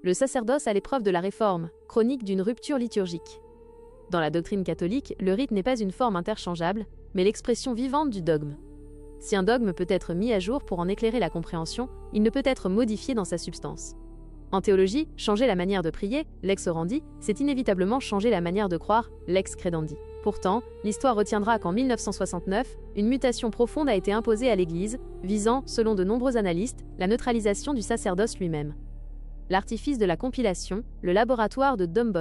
Le sacerdoce à l'épreuve de la Réforme, chronique d'une rupture liturgique. Dans la doctrine catholique, le rite n'est pas une forme interchangeable, mais l'expression vivante du dogme. Si un dogme peut être mis à jour pour en éclairer la compréhension, il ne peut être modifié dans sa substance. En théologie, changer la manière de prier, lex orandi, c'est inévitablement changer la manière de croire, lex credendi. Pourtant, l'histoire retiendra qu'en 1969, une mutation profonde a été imposée à l'Église, visant, selon de nombreux analystes, la neutralisation du sacerdoce lui-même. L'artifice de la compilation, le laboratoire de Dombot.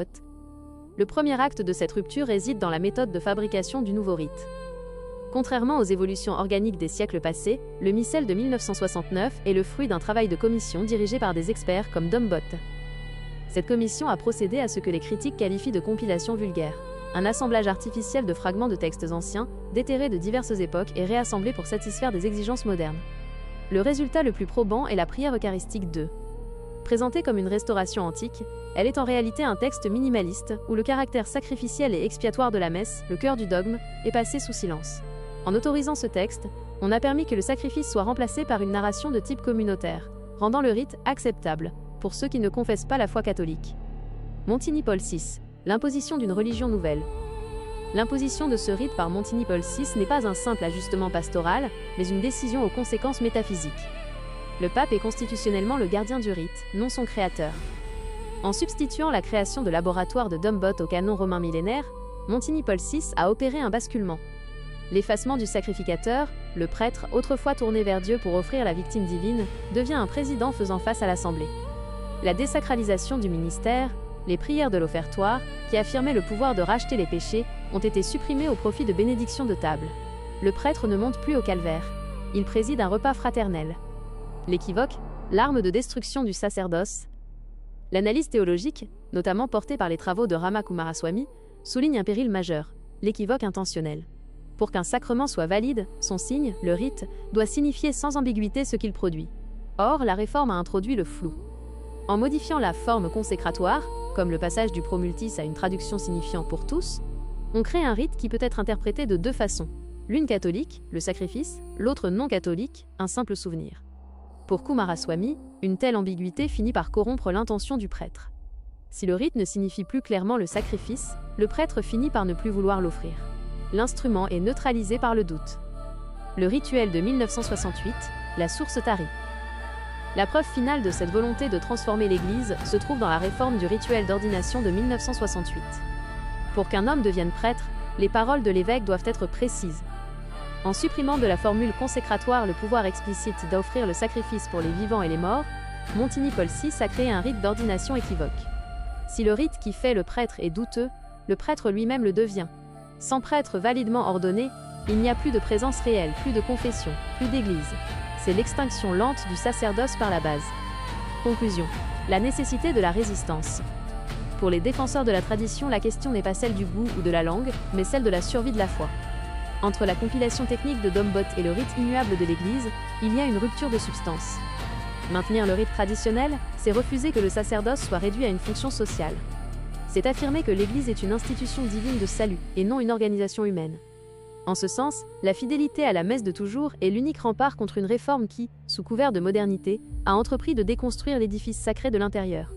Le premier acte de cette rupture réside dans la méthode de fabrication du nouveau rite. Contrairement aux évolutions organiques des siècles passés, le missel de 1969 est le fruit d'un travail de commission dirigé par des experts comme Dombot. Cette commission a procédé à ce que les critiques qualifient de compilation vulgaire, un assemblage artificiel de fragments de textes anciens, déterrés de diverses époques et réassemblés pour satisfaire des exigences modernes. Le résultat le plus probant est la prière eucharistique 2. Présentée comme une restauration antique, elle est en réalité un texte minimaliste où le caractère sacrificiel et expiatoire de la messe, le cœur du dogme, est passé sous silence. En autorisant ce texte, on a permis que le sacrifice soit remplacé par une narration de type communautaire, rendant le rite acceptable pour ceux qui ne confessent pas la foi catholique. Montigny Paul VI, l'imposition d'une religion nouvelle. L'imposition de ce rite par Montigny Paul VI n'est pas un simple ajustement pastoral, mais une décision aux conséquences métaphysiques. Le pape est constitutionnellement le gardien du rite, non son créateur. En substituant la création de laboratoire de Dombot au canon romain millénaire, Montigny Paul VI a opéré un basculement. L'effacement du sacrificateur, le prêtre, autrefois tourné vers Dieu pour offrir la victime divine, devient un président faisant face à l'Assemblée. La désacralisation du ministère, les prières de l'offertoire, qui affirmaient le pouvoir de racheter les péchés, ont été supprimées au profit de bénédictions de table. Le prêtre ne monte plus au calvaire. Il préside un repas fraternel. L'équivoque, l'arme de destruction du sacerdoce. L'analyse théologique, notamment portée par les travaux de Rama Coomaraswamy, souligne un péril majeur, l'équivoque intentionnel. Pour qu'un sacrement soit valide, son signe, le rite, doit signifier sans ambiguïté ce qu'il produit. Or, la réforme a introduit le flou. En modifiant la forme consécratoire, comme le passage du promultis à une traduction signifiant pour tous, on crée un rite qui peut être interprété de deux façons. L'une catholique, le sacrifice, l'autre non catholique, un simple souvenir. Pour Coomaraswamy, une telle ambiguïté finit par corrompre l'intention du prêtre. Si le rite ne signifie plus clairement le sacrifice, le prêtre finit par ne plus vouloir l'offrir. L'instrument est neutralisé par le doute. Le rituel de 1968, la source tarie. La preuve finale de cette volonté de transformer l'Église se trouve dans la réforme du rituel d'ordination de 1968. Pour qu'un homme devienne prêtre, les paroles de l'évêque doivent être précises. En supprimant de la formule consécratoire le pouvoir explicite d'offrir le sacrifice pour les vivants et les morts, Montigny Paul VI a créé un rite d'ordination équivoque. Si le rite qui fait le prêtre est douteux, le prêtre lui-même le devient. Sans prêtre validement ordonné, il n'y a plus de présence réelle, plus de confession, plus d'église. C'est l'extinction lente du sacerdoce par la base. Conclusion. La nécessité de la résistance. Pour les défenseurs de la tradition, la question n'est pas celle du goût ou de la langue, mais celle de la survie de la foi. Entre la compilation technique de Dombot et le rite immuable de l'Église, il y a une rupture de substance. Maintenir le rite traditionnel, c'est refuser que le sacerdoce soit réduit à une fonction sociale. C'est affirmer que l'Église est une institution divine de salut, et non une organisation humaine. En ce sens, la fidélité à la messe de toujours est l'unique rempart contre une réforme qui, sous couvert de modernité, a entrepris de déconstruire l'édifice sacré de l'intérieur.